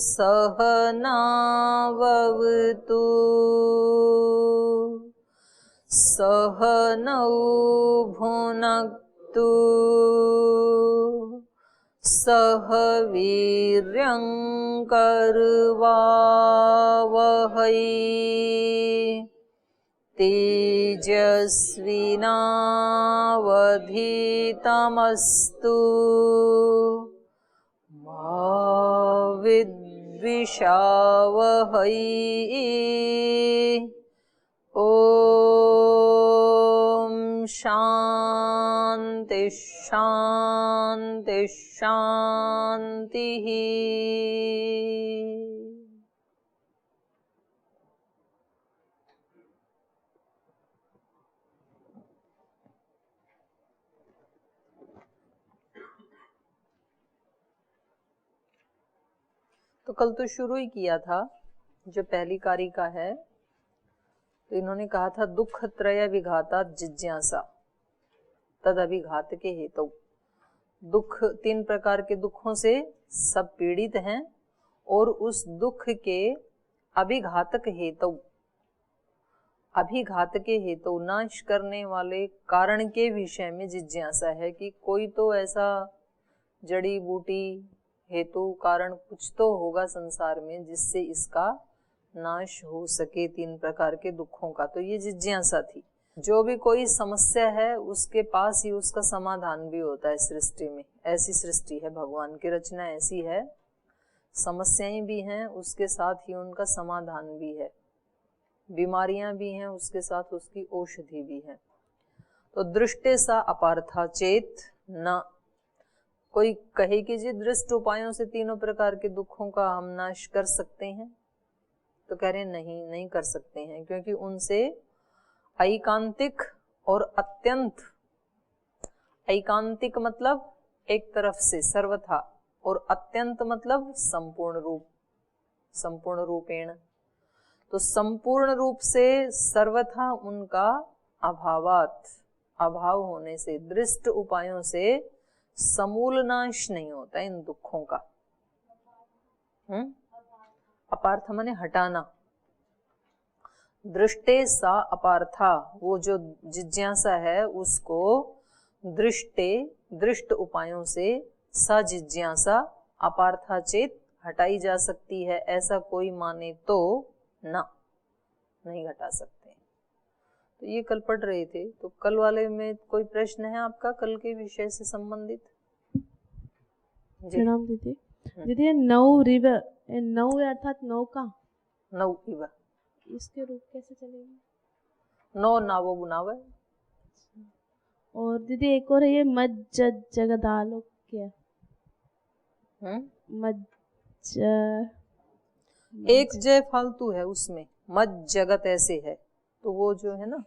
सहनावतु सहनौ भुनक्तु सह वीर्यं करवावहै तेजस्विनावधीतमस्तु मा विद्विषावहै। ओम शांति शांति शांति। तो कल तो शुरू ही किया था, जो पहली कारिका है, तो इन्होंने कहा था दुख त्रय विघाता जिज्ञासा तद अभिघात के हेतु। दुख, 3 प्रकार के दुखों से सब पीड़ित हैं और उस दुख के अभिघातक हेतु, अभिघात के हेतु नाश करने वाले कारण के विषय में जिज्ञासा है कि कोई तो ऐसा जड़ी बूटी हेतु कारण कुछ तो होगा संसार में जिससे इसका नाश हो सके 3 प्रकार के दुखों का। तो ये जिज्ञासा थी। जो भी कोई समस्या है उसके पास ही उसका समाधान भी होता है सृष्टि में। ऐसी सृष्टि है, भगवान की रचना ऐसी है, समस्याएं भी हैं उसके साथ ही उनका समाधान भी है, बीमारियां भी हैं उसके साथ उसकी औषधि भी है। तो दृष्टे सा अपार्था चेत न, कोई कहे कि जी दृष्ट उपायों से 3 प्रकार के दुखों का हम नाश कर सकते हैं, तो कह रहे नहीं कर सकते हैं, क्योंकि उनसे ऐकांतिक और अत्यंत, ऐकांतिक मतलब एक तरफ से सर्वथा, और अत्यंत मतलब संपूर्ण रूप, संपूर्ण रूपेण। तो संपूर्ण रूप से सर्वथा उनका अभावात, अभाव होने से दृष्ट उपायों से समूल नाश नहीं होता इन दुखों का। अपार्थ माने हटाना। दृष्टे सा अपार्था, वो जो जिज्ञासा है उसको दृष्टे, दृष्ट उपायों से सा जिज्ञासा अपार्था चेत हटाई जा सकती है, ऐसा कोई माने तो ना, नहीं हटा सकते। तो ये कल पढ़ रहे थे, तो कल वाले में कोई प्रश्न है आपका कल के विषय से संबंधित? प्रणाम दीदी। दीदी नौ रिवर, नौ अर्थात नौका, नौ इव, इसके रूप कैसे चलेंगे? नौ नावो बुनावे। और दीदी एक और है ये मज्ज जगदालोक्य, मज्ज, एक जय फालतू है उसमें, मज जगत ऐसे है, तो वो जो है ना,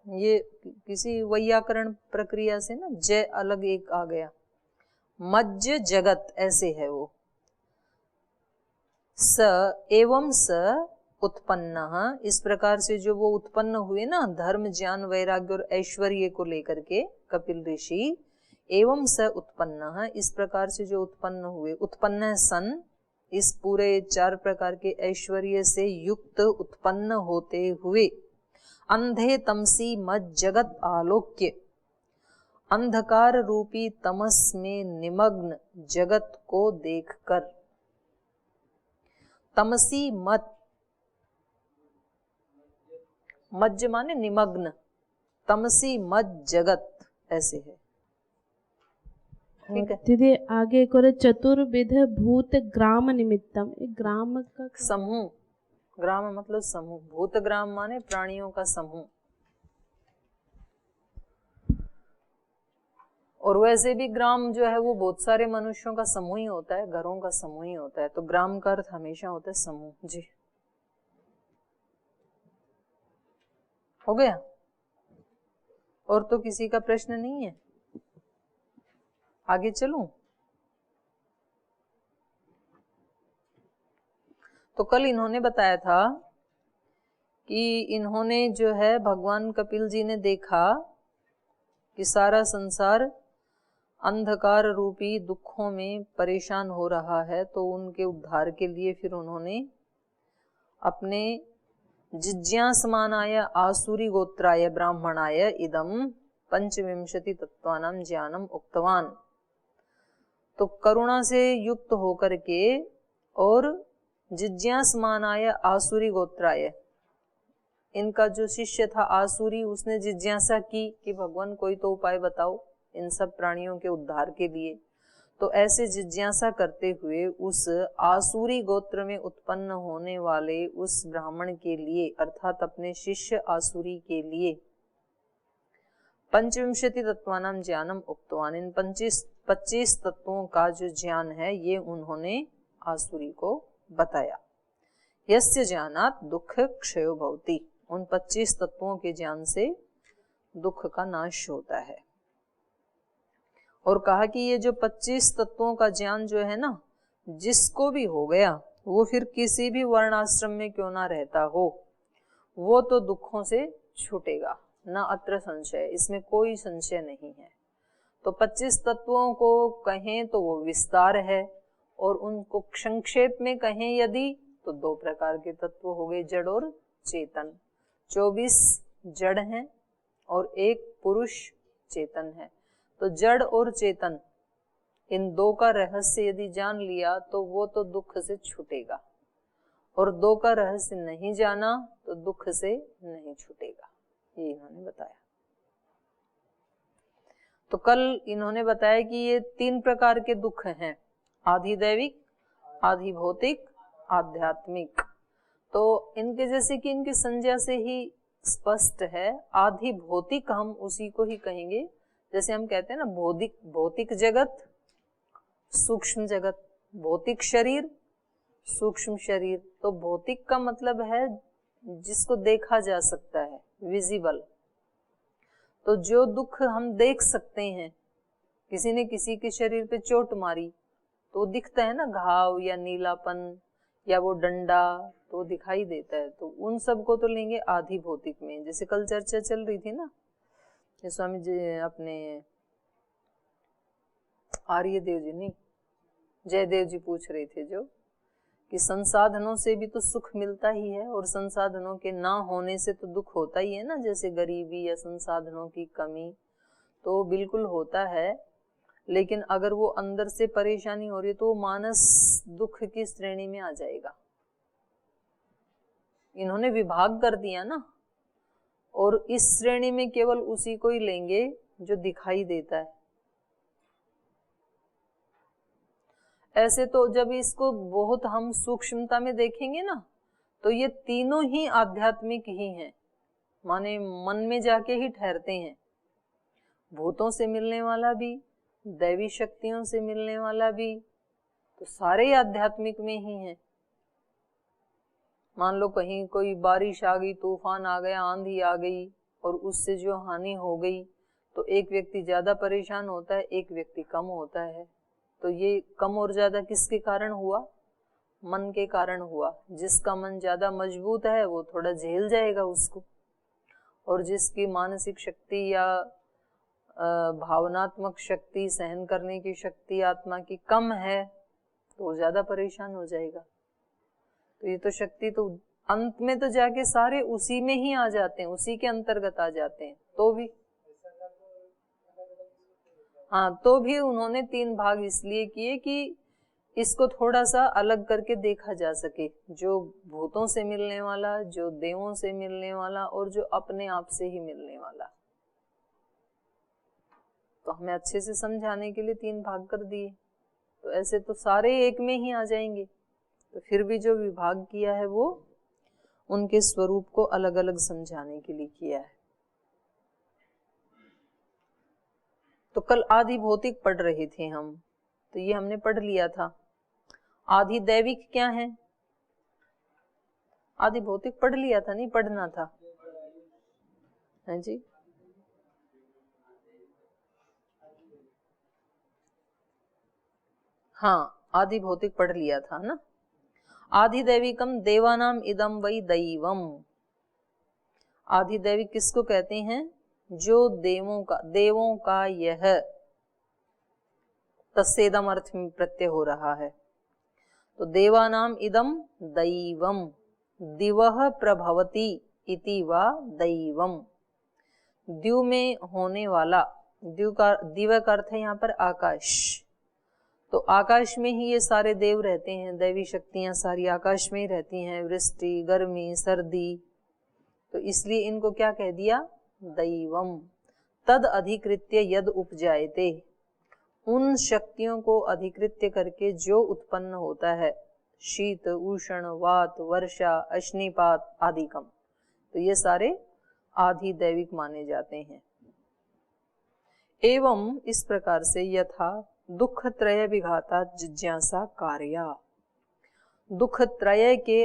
ये किसी वैयाकरण प्रक्रिया से ना जय अलग एक आ गया, मज्ज जगत ऐसे है वो। स एवं स उत्पन्न, इस प्रकार से जो वो उत्पन्न हुए ना धर्म ज्ञान वैराग्य और ऐश्वर्य को लेकर के कपिल ऋषि, एवं स उत्पन्न, इस प्रकार से जो उत्पन्न हुए, उत्पन्न सन, इस पूरे 4 प्रकार के ऐश्वर्य से युक्त उत्पन्न होते हुए, अंधे तमसी मज जगत आलोक्य, अंधकार रूपी तमस में निमग्न जगत को देखकर, तमसी मत, मज्ज माने निमग्न, तमसी मज जगत ऐसे है। ठीक है दीदी आगे करे चतुर्विध भूत ग्राम निमित्तम, ग्राम का समूह, ग्राम मतलब समूह, भूत ग्राम माने प्राणियों का समूह। और वैसे भी ग्राम जो है वो बहुत सारे मनुष्यों का समूह ही होता है, घरों का समूह ही होता है, तो ग्राम का अर्थ हमेशा होता है समूह। जी हो गया? और तो किसी का प्रश्न नहीं है? आगे चलूं? तो कल इन्होंने बताया था कि इन्होंने जो है भगवान कपिल जी ने देखा कि सारा संसार अंधकार रूपी दुखों में परेशान हो रहा है, तो उनके उद्धार के लिए फिर उन्होंने अपने जिज्ञासमानाय आसुरी गोत्राय ब्राह्मणाय इदम पंचविंशति तत्वानां ज्ञानम उक्तवान। तो करुणा से युक्त होकर के और जिज्ञासमानाय आसुरी गोत्राय, इनका जो शिष्य था आसुरी, उसने जिज्ञासा की कि भगवान कोई तो उपाय बताओ इन सब प्राणियों के उद्धार के लिए। तो ऐसे जिज्ञासा करते हुए उस आसुरी गोत्र में उत्पन्न होने वाले उस ब्राह्मण के लिए, अर्थात अपने शिष्य आसुरी के लिए, पंचविंशति तत्वानां ज्ञानम उक्तवान, इन 25 तत्वों का जो ज्ञान है ये उन्होंने आसुरी को बताया। यस्य ज्ञानात् दुख क्षयो भवति, उन 25 तत्वों के ज्ञान से दुख का नाश होता है। और कहा कि ये जो 25 तत्वों का ज्ञान जो है ना, जिसको भी हो गया, वो फिर किसी भी वर्णाश्रम में क्यों ना रहता हो, वो तो दुखों से छूटेगा, ना अत्र संशय, इसमें कोई संशय नहीं है। तो 25 तत्वों को कहें तो वो विस्तार है, और उनको संक्षेप में कहें यदि तो 2 प्रकार के तत्व हो गए, जड़ और चेतन। 24 जड़ हैं और 1 पुरुष चेतन है। तो जड़ और चेतन, इन 2 का रहस्य यदि जान लिया तो वो तो दुख से छूटेगा, और 2 का रहस्य नहीं जाना तो दुख से नहीं छूटेगा, ये इन्होंने बताया। तो कल इन्होंने बताया कि ये 3 प्रकार के दुख हैं, आधि दैविक, आधि भौतिक, आध्यात्मिक। तो इनके जैसे कि इनकी संज्ञा से ही स्पष्ट है, आधि भौतिक हम उसी को ही कहेंगे, जैसे हम कहते हैं ना भौतिक जगत, सूक्ष्म जगत, भौतिक शरीर, सूक्ष्म शरीर। तो भौतिक का मतलब है जिसको देखा जा सकता है, विजिबल। तो जो दुख हम देख सकते हैं, किसी ने किसी के शरीर पे चोट मारी तो दिखता है ना, घाव या नीलापन या वो डंडा, तो दिखाई देता है। तो उन सब को तो लेंगे आधि भौतिक में। जैसे कल चर्चा चल रही थी ना, स्वामी जी अपने आर्यदेव जी नहीं, जयदेव जी पूछ रहे थे जो कि संसाधनों से भी तो सुख मिलता ही है, और संसाधनों के ना होने से तो दुख होता ही है ना, जैसे गरीबी या संसाधनों की कमी, तो बिल्कुल होता है। लेकिन अगर वो अंदर से परेशानी हो रही है तो वो मानस दुख की श्रेणी में आ जाएगा। इन्होंने विभाग कर दिया ना, और इस श्रेणी में केवल उसी को ही लेंगे जो दिखाई देता है। ऐसे तो जब इसको बहुत हम सूक्ष्मता में देखेंगे ना, तो ये तीनों ही आध्यात्मिक ही हैं, माने मन में जाके ही ठहरते हैं। भूतों से मिलने वाला भी, दैवी शक्तियों से मिलने वाला भी, तो सारे आध्यात्मिक में ही हैं। मान लो कहीं कोई बारिश आ गई, तूफान आ गया, आंधी आ गई, और उससे जो हानि हो गई, तो एक व्यक्ति ज्यादा परेशान होता है, एक व्यक्ति कम होता है। तो ये कम और ज्यादा किसके कारण हुआ? मन के कारण हुआ। जिसका मन ज्यादा मजबूत है वो थोड़ा झेल जाएगा उसको, और जिसकी मानसिक शक्ति या भावनात्मक शक्ति, सहन करने की शक्ति आत्मा की कम है, तो वो ज्यादा परेशान हो जाएगा। तो ये तो शक्ति तो अंत में तो जाके सारे उसी में ही आ जाते हैं, उसी के अंतर्गत आ जाते हैं। तो भी हाँ, तो भी उन्होंने 3 भाग इसलिए किए कि इसको थोड़ा सा अलग करके देखा जा सके, जो भूतों से मिलने वाला, जो देवों से मिलने वाला, और जो अपने आप से ही मिलने वाला। तो हमें अच्छे से समझाने के लिए 3 भाग कर दिए। तो ऐसे तो सारे एक में ही आ जाएंगे, तो फिर भी जो विभाग किया है वो उनके स्वरूप को अलग अलग समझाने के लिए किया है। तो कल आधि भौतिक पढ़ रहे थे हम, तो ये हमने पढ़ लिया था। आधि दैविक क्या है? आधि भौतिक पढ़ लिया था, नहीं पढ़ना था? हाँ जी, हाँ, आधि भौतिक पढ़ लिया था ना। आधि दैविकम देवानाम इदम वै दैवम। आधि दैविक किसको कहते हैं? जो देवों का यह, तस्सेदम अर्थ में प्रत्यय हो रहा है। तो देवानाम इदम दैवम, दिवः प्रभवति इति वा दैवम। द्यू में होने वाला, दिव का अर्थ है यहाँ पर आकाश। तो आकाश में ही ये सारे देव रहते हैं, दैवी शक्तियां सारी आकाश में ही रहती हैं, वृष्टि, गर्मी, सर्दी। तो इसलिए इनको क्या कह दिया, दैवम। तद अधिकृत्य यद उपजायते, उन शक्तियों को अधिकृत्य करके जो उत्पन्न होता है, शीत, उष्ण, वात, वर्षा, अश्निपात आदिकम। तो ये सारे आधि दैविक माने जाते हैं। एवं इस प्रकार से यथा दुख त्रय विघाता जिज्ञासा कार्या, दुख त्रय के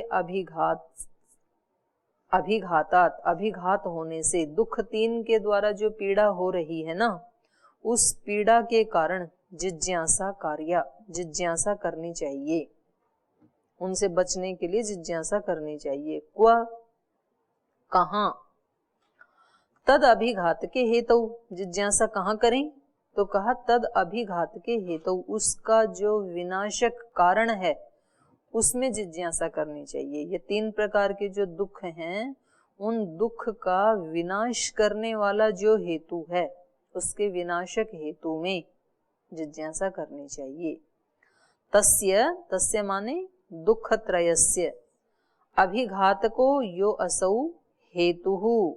अभिघात होने से, दुख तीन के द्वारा जो पीड़ा हो रही है ना, उस पीड़ा के कारण जिज्ञासा कार्या, जिज्ञासा करनी चाहिए, उनसे बचने के लिए जिज्ञासा करनी चाहिए। क्व, कहाँ, तद अभिघात के हेतु, जिज्ञासा कहाँ करें, तो कहा तद अभिघात के हेतु, उसका जो विनाशक कारण है उसमें जिज्ञासा करनी चाहिए। ये तीन प्रकार के जो दुख हैं, उन दुख का विनाश करने वाला जो हेतु है, उसके विनाशक हेतु में जिज्ञासा करनी चाहिए। तस्य, तस्य माने दुख त्रयस्य, अभिघातको यो असौ हेतुहु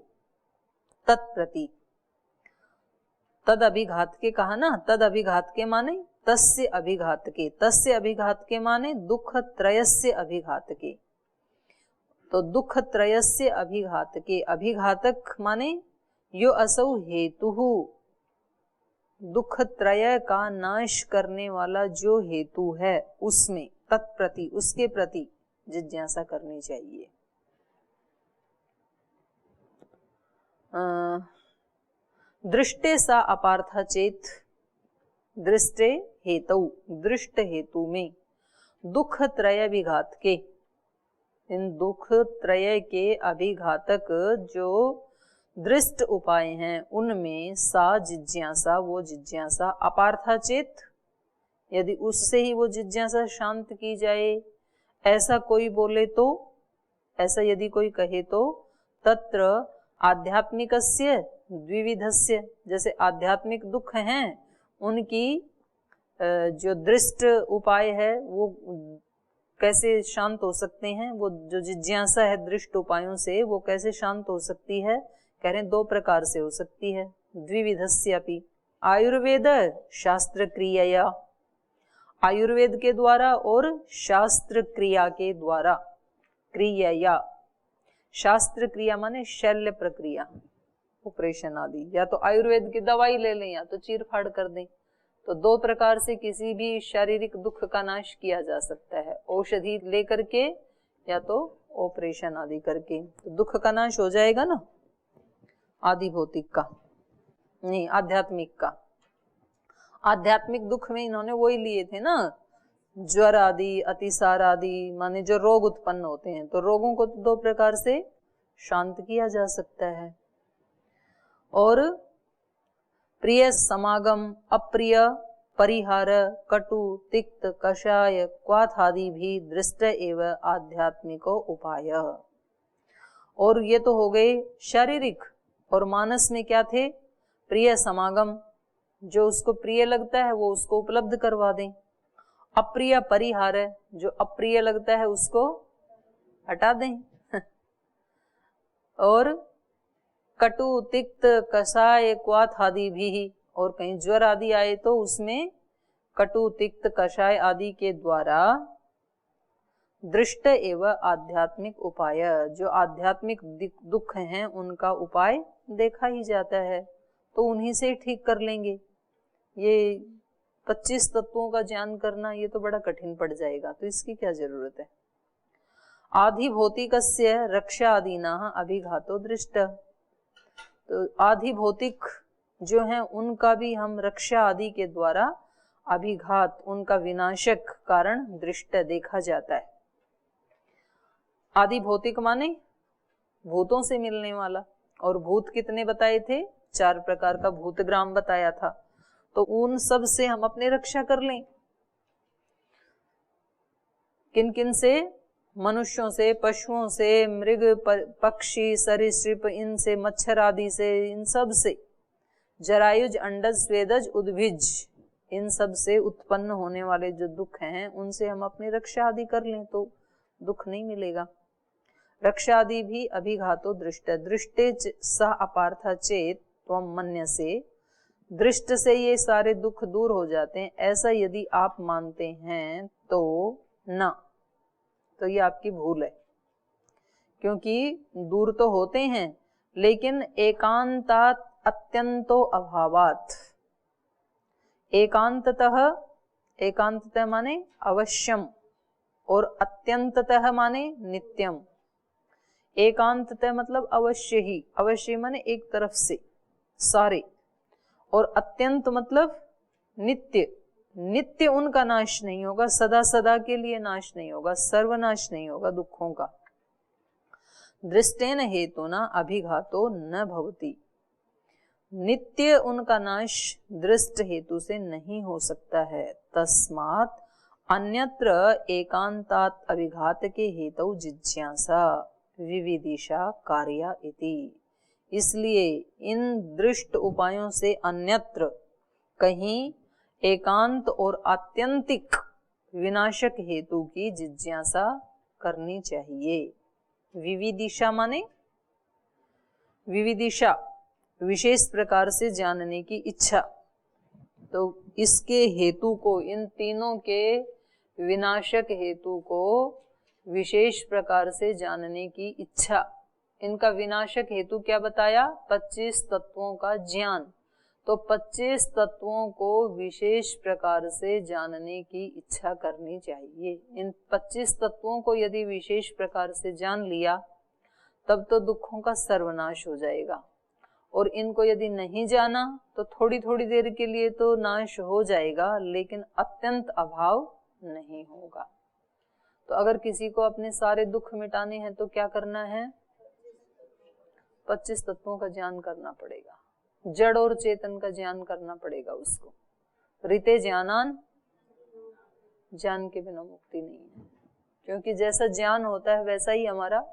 तत्प्रति। तद अभिघात के कहा ना, तद अभिघात के माने तस्य अभिघात के, तस्य अभिघात के माने दुख त्रयस्य अभिघात के। तो दुख त्रयस्य अभिघात के, अभिघातक माने यो असौ हेतुहु, दुख त्रय का नाश करने वाला जो हेतु है उसमें, तत्प्रति, उसके प्रति जिज्ञासा करनी चाहिए। दृष्टे सा अपार्था चेत, दृष्टे हेतु, दृष्ट हेतु में दुख त्रय विघात के, इन दुख त्रय के अभिघातक जो दृष्ट उपाय हैं उनमें सा जिज्ञासा, वो जिज्ञासा अपार्था चेत, यदि उससे ही वो जिज्ञासा शांत की जाए, ऐसा कोई बोले तो, ऐसा यदि कोई कहे तो, तत्र आध्यात्मिकस्य द्विविधस्य, जैसे आध्यात्मिक दुख हैं उनकी जो दृष्ट उपाय है वो कैसे शांत हो सकते हैं, वो जो जिज्ञासा है दृष्ट उपायों से वो कैसे शांत हो सकती है, कह रहे हैं दो प्रकार से हो सकती है। द्विविधस्यापि, आयुर्वेद शास्त्र क्रिया, आयुर्वेद के द्वारा और शास्त्र क्रिया के द्वारा। क्रिया, शास्त्र क्रिया माने शल्य प्रक्रिया, ऑपरेशन आदि, या तो आयुर्वेद की दवाई ले लें या तो चीर फाड़ कर दें। तो दो प्रकार से किसी भी शारीरिक दुख का नाश किया जा सकता है, औषधि लेकर के या तो ऑपरेशन आदि करके। तो दुख का नाश हो जाएगा ना, आदि भौतिक का नहीं, आध्यात्मिक का। आध्यात्मिक दुख में इन्होंने वही लिए थे ना, ज्वर आदि, अतिसार आदि, माने जो रोग उत्पन्न होते हैं। तो रोगों को तो दो प्रकार से शांत किया जा सकता है। और प्रिय समागम, अप्रिय परिहार, कटु, तिक्त, कषाय, क्वाथ आदि भी दृष्ट एवं आध्यात्मिको उपाय। और ये तो हो गए शारीरिक। और मानस में क्या थे, प्रिय समागम, जो उसको प्रिय लगता है वो उसको उपलब्ध करवा दें। अप्रिय परिहार, जो अप्रिय लगता है उसको हटा दें। और कटु, तिक्त, कषाय, क्वाथ आदि भी, और कहीं ज्वर आदि आए तो उसमें कटु, तिक्त, कषाय आदि के द्वारा दृष्ट एवं आध्यात्मिक उपाय, जो आध्यात्मिक दुख हैं उनका उपाय देखा ही जाता है, तो उन्हीं से ठीक कर लेंगे। ये 25 तत्वों का ज्ञान करना ये तो बड़ा कठिन पड़ जाएगा, तो इसकी क्या जरूरत है। आधि भौतिकस्य रक्षा आदिना अभिघातो दृष्ट, तो आधि भौतिक जो हैं उनका भी हम रक्षा आदि के द्वारा अभिघात, उनका विनाशक कारण दृष्ट देखा जाता है। आदि भौतिक माने भूतों से मिलने वाला, और भूत कितने बताए थे, 4 प्रकार का भूतग्राम बताया था। तो उन सब से हम अपनी रक्षा कर लें। किन किन से? मनुष्यों से, पशुओं से, मृग पक्षी सरीसृप, इनसे, मच्छर आदि से, इन सब से। जरायुज अंडज स्वेदज उद्भिज, इन सब से उत्पन्न होने वाले जो दुख हैं उनसे हम अपनी रक्षा आदि कर लें तो दुख नहीं मिलेगा। रक्षा आदि भी अभिघातो दृष्ट, दृष्टे सह अपार्था चेत त्वम मन्य से, दृष्ट से ये सारे दुख दूर हो जाते हैं ऐसा यदि आप मानते हैं तो ना, तो ये आपकी भूल है। क्योंकि दूर तो होते हैं लेकिन एकांतात अत्यंतो अभावात, एकांततः, एकांततः माने अवश्यम और अत्यंततः माने नित्यम। एकांततः मतलब अवश्य ही, अवश्य माने एक तरफ से सारे, और अत्यंत मतलब नित्य, नित्य उनका नाश नहीं होगा, सदा सदा के लिए नाश नहीं होगा, सर्वनाश नहीं होगा दुखों का। दृष्टेन हेतुना अभिघातो न भवति, नित्य उनका नाश दृष्ट हेतु से नहीं हो सकता है। तस्मात् अन्यत्र एकांतात अभिघात के हेतु जिज्ञासा विविदिशा कार्या इति, इसलिए इन दृष्ट उपायों से अन्यत्र कहीं एकांत और आत्यंतिक विनाशक हेतु की जिज्ञासा करनी चाहिए। विविदिशा माने विविदिशा, विशेष प्रकार से जानने की इच्छा। तो इसके हेतु को, इन तीनों के विनाशक हेतु को विशेष प्रकार से जानने की इच्छा। इनका विनाशक हेतु क्या बताया? 25 तत्वों का ज्ञान। तो 25 तत्वों को विशेष प्रकार से जानने की इच्छा करनी चाहिए। इन 25 तत्वों को यदि विशेष प्रकार से जान लिया तब तो दुखों का सर्वनाश हो जाएगा, और इनको यदि नहीं जाना तो थोड़ी थोड़ी देर के लिए तो नाश हो जाएगा लेकिन अत्यंत अभाव नहीं होगा। तो अगर किसी को अपने सारे दुख मिटाने हैं तो क्या करना है? 25 तत्वों का ज्ञान करना पड़ेगा, जड़ और चेतन का ज्ञान करना पड़ेगा उसको। रीते ज्ञानान, ज्ञान के बिना मुक्ति नहीं है, क्योंकि जैसा ज्ञान होता है वैसा ही हमारा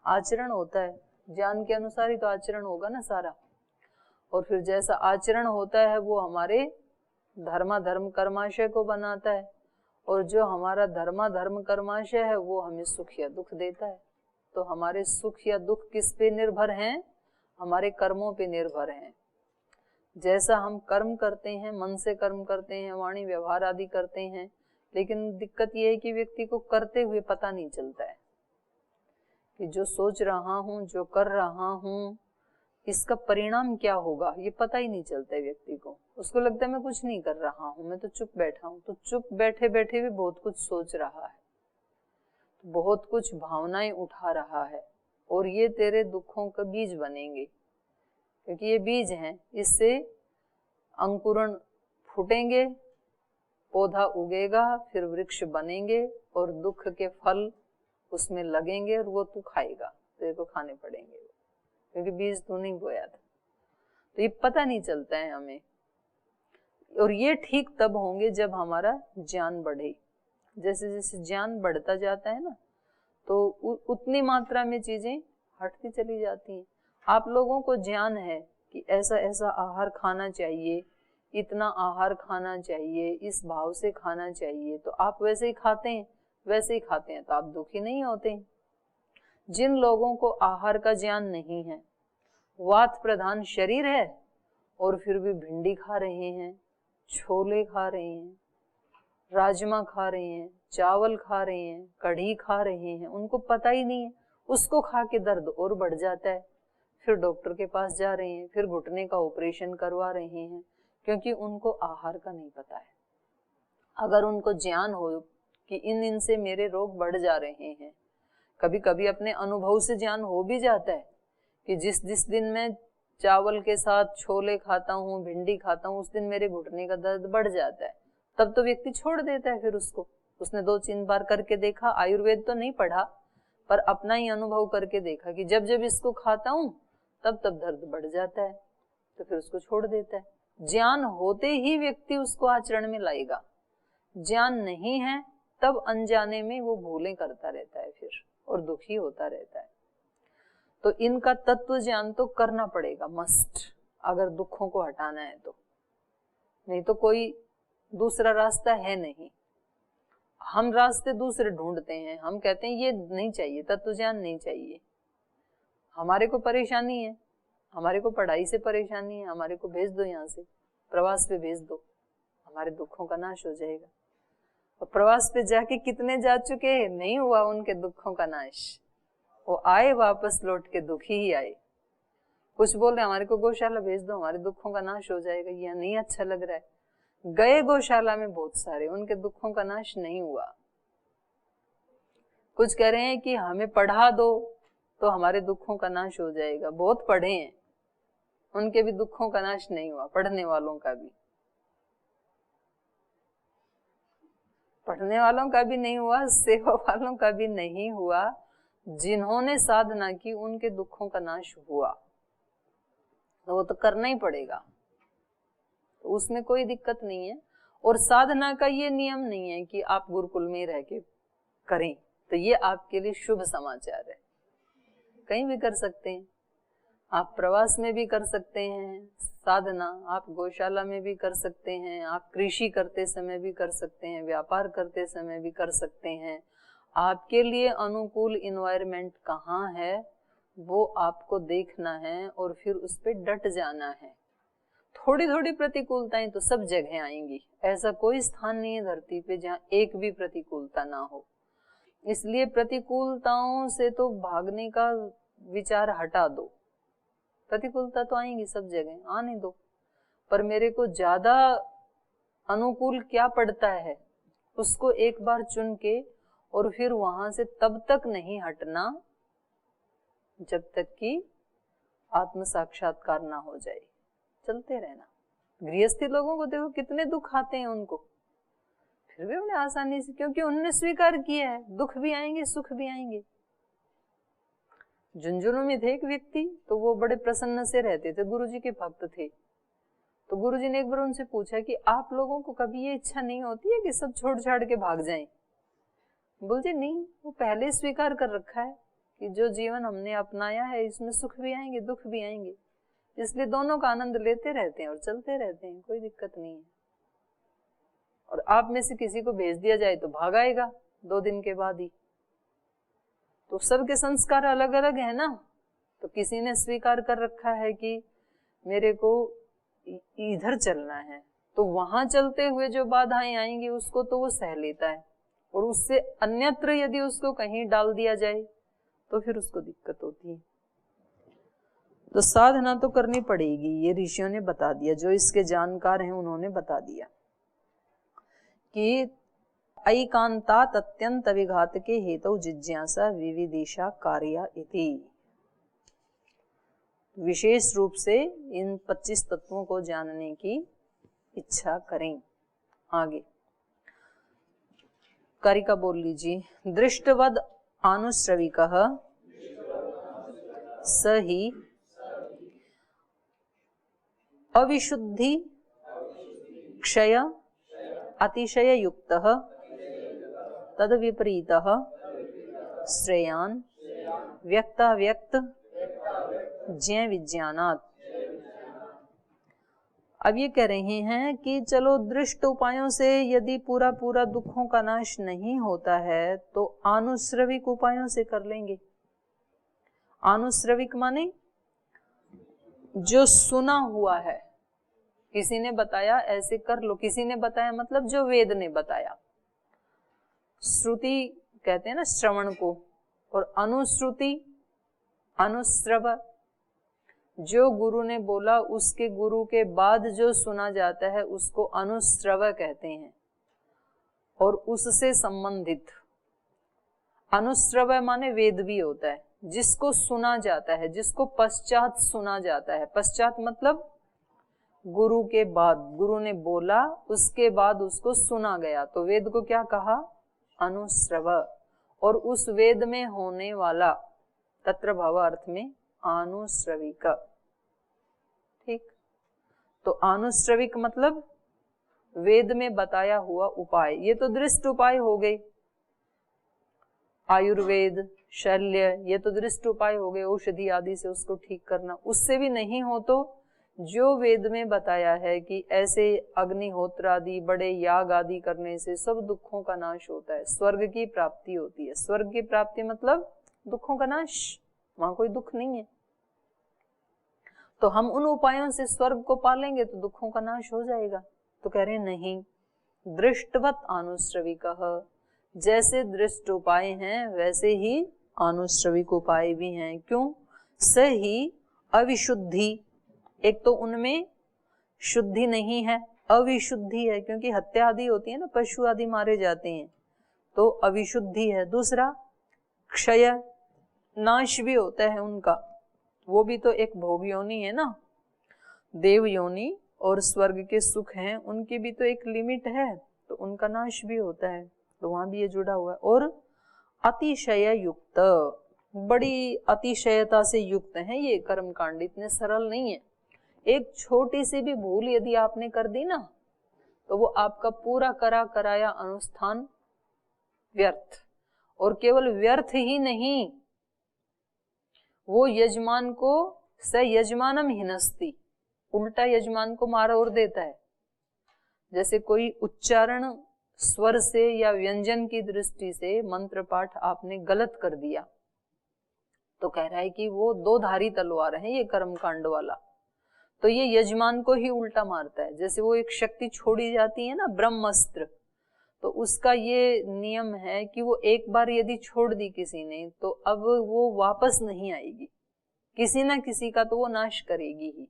आचरण होता है। ज्ञान के अनुसार ही तो आचरण होगा ना सारा, और फिर जैसा आचरण होता है वो हमारे धर्म कर्माशय को बनाता है, और जो हमारा धर्म कर्माशय है वो हमें सुख या दुख देता है। तो हमारे सुख या दुख किस पे निर्भर हैं? हमारे कर्मों पे निर्भर हैं। जैसा हम कर्म करते हैं, मन से कर्म करते हैं, वाणी व्यवहार आदि करते हैं, लेकिन दिक्कत यह है कि व्यक्ति को करते हुए पता नहीं चलता है कि जो सोच रहा हूँ, जो कर रहा हूँ, इसका परिणाम क्या होगा, ये पता ही नहीं चलता है व्यक्ति को। उसको लगता है मैं कुछ नहीं कर रहा हूँ, मैं तो चुप बैठा हूँ। तो चुप बैठे बैठे भी बहुत कुछ सोच रहा है, बहुत कुछ भावनाएं उठा रहा है, और ये तेरे दुखों का बीज बनेंगे, क्योंकि ये बीज हैं। इससे अंकुरण फूटेंगे, पौधा उगेगा, फिर वृक्ष बनेंगे, और दुख के फल उसमें लगेंगे, और वो तू खाएगा, तेरे को खाने पड़ेंगे, क्योंकि बीज तू नहीं बोया था। तो ये पता नहीं चलता है हमें, और ये ठीक तब होंगे जब हमारा ज्ञान बढ़े। जैसे जैसे ज्ञान बढ़ता जाता है ना, तो उतनी मात्रा में चीजें हटती चली जाती हैं। आप लोगों को ज्ञान है कि ऐसा ऐसा आहार खाना चाहिए, इतना आहार खाना चाहिए, इस भाव से खाना चाहिए, तो आप वैसे ही खाते हैं, वैसे ही खाते हैं, तो आप दुखी नहीं होते। जिन लोगों को आहार का ज्ञान नहीं है, वात प्रधान शरीर है, और फिर भी भिंडी खा रहे हैं, छोले खा रहे हैं, राजमा खा रहे हैं, चावल खा रहे हैं, कढ़ी खा रहे हैं, उनको पता ही नहीं है। उसको खा के दर्द और बढ़ जाता है, फिर डॉक्टर के पास जा रहे हैं, फिर घुटने का ऑपरेशन करवा रहे हैं, क्योंकि उनको आहार का नहीं पता है। अगर उनको ज्ञान हो कि इन से मेरे रोग बढ़ जा रहे हैं, कभी कभी अपने अनुभव से ज्ञान हो भी जाता है कि जिस दिन मैं चावल के साथ छोले खाता हूँ, भिंडी खाता हूँ, उस दिन मेरे घुटने का दर्द बढ़ जाता है, तब तो व्यक्ति छोड़ देता है। फिर उसने 2-3 बार करके देखा, आयुर्वेद तो नहीं पढ़ा, पर अपना ही अनुभव करके देखा कि जब जब इसको खाता हूँ तब तब दर्द बढ़ जाता है, तो फिर उसको छोड़ देता है। ज्ञान होते ही व्यक्ति उसको आचरण में लाएगा। ज्ञान नहीं है तब अनजाने में वो भूलें करता रहता है फिर, और दुखी होता रहता है। तो इनका तत्व ज्ञान तो करना पड़ेगा मस्ट, अगर दुखों को हटाना है तो, नहीं तो कोई दूसरा रास्ता है नहीं। हम रास्ते दूसरे ढूंढते हैं, हम कहते हैं ये नहीं चाहिए, तत्व ज्ञान नहीं चाहिए, हमारे को परेशानी है, हमारे को पढ़ाई से परेशानी है, हमारे को भेज दो यहाँ से, प्रवास पे भेज दो, हमारे दुखों का नाश हो जाएगा। और प्रवास पे जाके कितने जा चुके हैं, नहीं हुआ उनके दुखों का नाश, वो आए वापस लौट के दुखी ही आए। कुछ बोल रहे हमारे को गौशाला भेज दो, हमारे दुखों का नाश हो जाएगा, यह नहीं अच्छा लग रहा है। गए गौशाला में बहुत सारे, उनके दुखों का नाश नहीं हुआ। कुछ कह रहे हैं कि हमें पढ़ा दो तो हमारे दुखों का नाश हो जाएगा, बहुत पढ़े हैं, उनके भी दुखों का नाश नहीं हुआ, पढ़ने वालों का भी, पढ़ने वालों का भी नहीं हुआ, सेवा वालों का भी नहीं हुआ। जिन्होंने साधना की उनके दुखों का नाश हुआ, तो वो तो करना ही पड़ेगा, तो उसमें कोई दिक्कत नहीं है। और साधना का ये नियम नहीं है कि आप गुरुकुल में रह के करें, तो ये आपके लिए शुभ समाचार है, कहीं भी कर सकते हैं, आप प्रवास में भी कर सकते हैं साधना, आप गौशाला में भी कर सकते हैं, आप कृषि करते समय भी कर सकते हैं, व्यापार करते समय भी कर सकते हैं। आपके लिए अनुकूल इन्वायरमेंट कहाँ है वो आपको देखना है और फिर उस पर डट जाना है। थोड़ी थोड़ी प्रतिकूलताएं तो सब जगह आएंगी, ऐसा कोई स्थान नहीं है धरती पे जहाँ एक भी प्रतिकूलता ना हो। इसलिए प्रतिकूलताओं से तो भागने का विचार हटा दो, प्रतिकूलता तो आएंगी सब जगह, आने दो, पर मेरे को ज्यादा अनुकूल क्या पड़ता है उसको एक बार चुन के और फिर वहां से तब तक नहीं हटना जब तक कि आत्म साक्षात्कार ना हो जाए, चलते रहना। गृहस्थी लोगों को देखो कितने दुख आते हैं उनको, फिर भी उन्हें आसानी से, क्योंकि उन्होंने स्वीकार किया है दुख भी आएंगे सुख भी आएंगे। झुंझुनू में थे एक व्यक्ति, तो वो बड़े प्रसन्न से रहते थे, गुरुजी के भक्त थे। तो गुरुजी ने एक बार उनसे पूछा कि आप लोगों को कभी ये इच्छा नहीं होती है कि सब छोड़ छाड़ के भाग जाएं? बोलते नहीं, वो पहले स्वीकार कर रखा है कि जो जीवन हमने अपनाया है इसमें सुख भी आएंगे दुख भी आएंगे, इसलिए दोनों का आनंद लेते रहते हैं और चलते रहते हैं, कोई दिक्कत नहीं है। और आप में से किसी को भेज दिया जाए तो भाग आएगा 2 दिन के बाद ही, तो सबके संस्कार अलग अलग है ना। तो किसी ने स्वीकार कर रखा है कि मेरे को इधर चलना है, तो वहां चलते हुए जो बाधाएं आएंगी उसको तो वो सह लेता है, और उससे अन्यत्र यदि उसको कहीं डाल दिया जाए तो फिर उसको दिक्कत होती है। तो साधना तो करनी पड़ेगी, ये ऋषियों ने बता दिया, जो इसके जानकार हैं उन्होंने बता दिया कि ऐकांतात अत्यंत विघात के हेतु जिज्ञासा विविदिशा कार्या इति। विशेष रूप से इन 25 तत्वों को जानने की इच्छा करें। आगे कारिका बोल लीजिए। दृष्टवद आनुश्रविकः स ही अविशुद्धि क्षय अतिशय युक्तः तद विपरीतः श्रेयान् व्यक्ताव्यक्त ज्ञ विज्ञानात्। अब ये कह रहे हैं कि चलो दृष्ट उपायों से यदि पूरा पूरा दुखों का नाश नहीं होता है तो आनुश्रविक उपायों से कर लेंगे। आनुश्रविक माने जो सुना हुआ है, किसी ने बताया ऐसे कर लो, किसी ने बताया मतलब जो वेद ने बताया। श्रुति कहते हैं ना श्रवण को, और अनुश्रुति अनुश्रव, जो गुरु ने बोला उसके गुरु के बाद जो सुना जाता है उसको अनुश्रव कहते हैं, और उससे संबंधित। अनुश्रव माने वेद भी होता है, जिसको सुना जाता है, जिसको पश्चात सुना जाता है। पश्चात मतलब गुरु के बाद, गुरु ने बोला उसके बाद उसको सुना गया, तो वेद को क्या कहा? अनुश्रव। और उस वेद में होने वाला तत्र भाव अर्थ में आनुश्रविक। ठीक, तो आनुश्रविक मतलब वेद में बताया हुआ उपाय, ये तो दृष्ट उपाय हो गए। आयुर्वेद, शल्य, ये तो दृष्ट उपाय हो गए, औषधि आदि से उसको ठीक करना। उससे भी नहीं हो तो जो वेद में बताया है कि ऐसे अग्निहोत्र आदि बड़े याग आदि करने से सब दुखों का नाश होता है, स्वर्ग की प्राप्ति होती है। स्वर्ग की प्राप्ति मतलब दुखों का नाश, वहां कोई दुख नहीं है। तो हम उन उपायों से स्वर्ग को पालेंगे तो दुखों का नाश हो जाएगा। तो कह रहे नहीं, दृष्टवत आनुश्रविकः, जैसे दृष्ट उपाय हैं वैसे ही आनुश्रविक उपाय भी हैं। क्यों? सही अविशुद्धि, एक तो उनमें शुद्धि नहीं है, अविशुद्धि है, क्योंकि हत्या आदि होती है ना, पशु आदि मारे जाते हैं, तो अविशुद्धि है। दूसरा क्षय, नाश भी होता है उनका, वो भी तो एक भोग योनि है ना, देव योनि और स्वर्ग के सुख हैं, उनकी भी तो एक लिमिट है, तो उनका नाश भी होता है, तो वहां भी ये जुड़ा हुआ है। और अतिशय युक्त, बड़ी अतिशयता से युक्त है ये कर्म कांड, इतने सरल नहीं है। एक छोटी सी भी भूल यदि आपने कर दी ना, तो वो आपका पूरा करा कराया अनुष्ठान व्यर्थ, और केवल व्यर्थ ही नहीं, वो यजमान को स यजमानम हिनस्ति, उल्टा यजमान को मार और देता है। जैसे कोई उच्चारण स्वर से या व्यंजन की दृष्टि से मंत्र पाठ आपने गलत कर दिया, तो कह रहा है कि वो दो धारी तलवार है ये कर्म कांड वाला, तो ये यजमान को ही उल्टा मारता है। जैसे वो एक शक्ति छोड़ी जाती है ना, ब्रह्मास्त्र, तो उसका ये नियम है कि वो एक बार यदि छोड़ दी किसी ने, तो अब वो वापस नहीं आएगी, किसी ना किसी का तो वो नाश करेगी ही।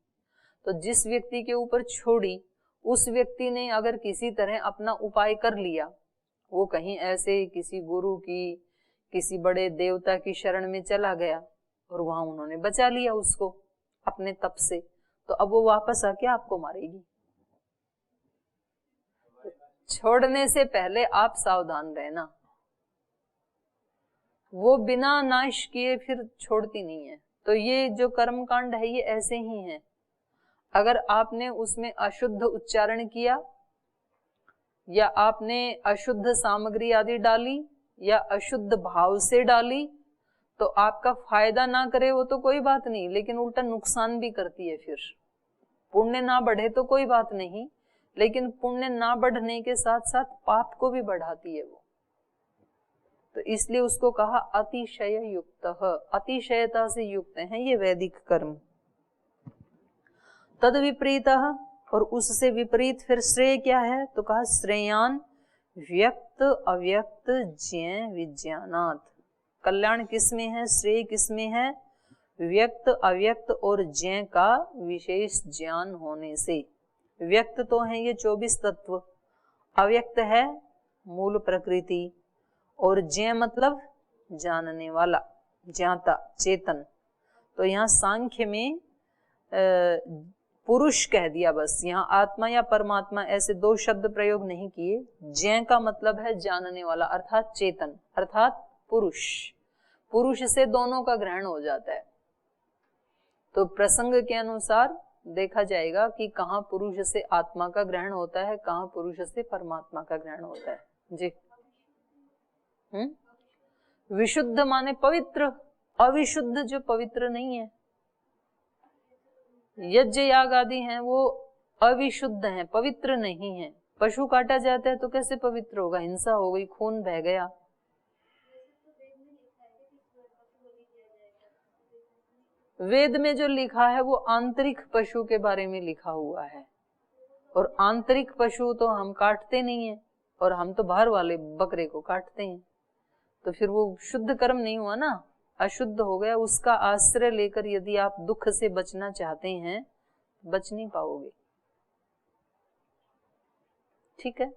तो जिस व्यक्ति के ऊपर छोड़ी, उस व्यक्ति ने अगर किसी तरह अपना उपाय कर लिया, वो कहीं ऐसे किसी गुरु की, किसी बड़े देवता की शरण में चला गया और वहां उन्होंने बचा लिया उसको अपने तप से, तो अब वो वापस आके आपको मारेगी। छोड़ने से पहले आप सावधान रहना, वो बिना नाश किए फिर छोड़ती नहीं है। तो ये जो कर्म कांड है ये ऐसे ही है, अगर आपने उसमें अशुद्ध उच्चारण किया, या आपने अशुद्ध सामग्री आदि डाली, या अशुद्ध भाव से डाली, तो आपका फायदा ना करे वो तो कोई बात नहीं, लेकिन उल्टा नुकसान भी करती है। फिर पुण्य ना बढ़े तो कोई बात नहीं, लेकिन पुण्य ना बढ़ने के साथ साथ पाप को भी बढ़ाती है वो। तो इसलिए उसको कहा अतिशय युक्त, अतिशयता से युक्त है ये वैदिक कर्म। तद विपरीत, और उससे विपरीत फिर श्रेय क्या है, तो कहा श्रेयान व्यक्त अव्यक्त ज्ञ विज्ञानात्। कल्याण किसमें है, श्रेय किसमें है, व्यक्त अव्यक्त और ज्ञ का विशेष ज्ञान होने से। व्यक्त तो है ये 24 तत्व, अव्यक्त है मूल प्रकृति, और ज्ञ मतलब जानने वाला, ज्ञाता, चेतन। तो यहाँ सांख्य में पुरुष कह दिया बस, यहाँ आत्मा या परमात्मा ऐसे दो शब्द प्रयोग नहीं किए। ज्ञ का मतलब है जानने वाला, अर्थात चेतन, अर्थात पुरुष। पुरुष से दोनों का ग्रहण हो जाता है। तो प्रसंग के अनुसार देखा जाएगा कि कहाँ पुरुष से आत्मा का ग्रहण होता है, कहाँ पुरुष से परमात्मा का ग्रहण होता है। जी विशुद्ध माने पवित्र, अविशुद्ध जो पवित्र नहीं है। यज्ञ याग आदि हैं वो अविशुद्ध हैं, पवित्र नहीं है। पशु काटा जाता है तो कैसे पवित्र होगा, हिंसा हो गई, खून बह गया। वेद में जो लिखा है वो आंतरिक पशु के बारे में लिखा हुआ है, और आंतरिक पशु तो हम काटते नहीं है, और हम तो बाहर वाले बकरे को काटते हैं। तो फिर वो शुद्ध कर्म नहीं हुआ ना, अशुद्ध हो गया। उसका आश्रय लेकर यदि आप दुख से बचना चाहते हैं, बच नहीं पाओगे। ठीक है।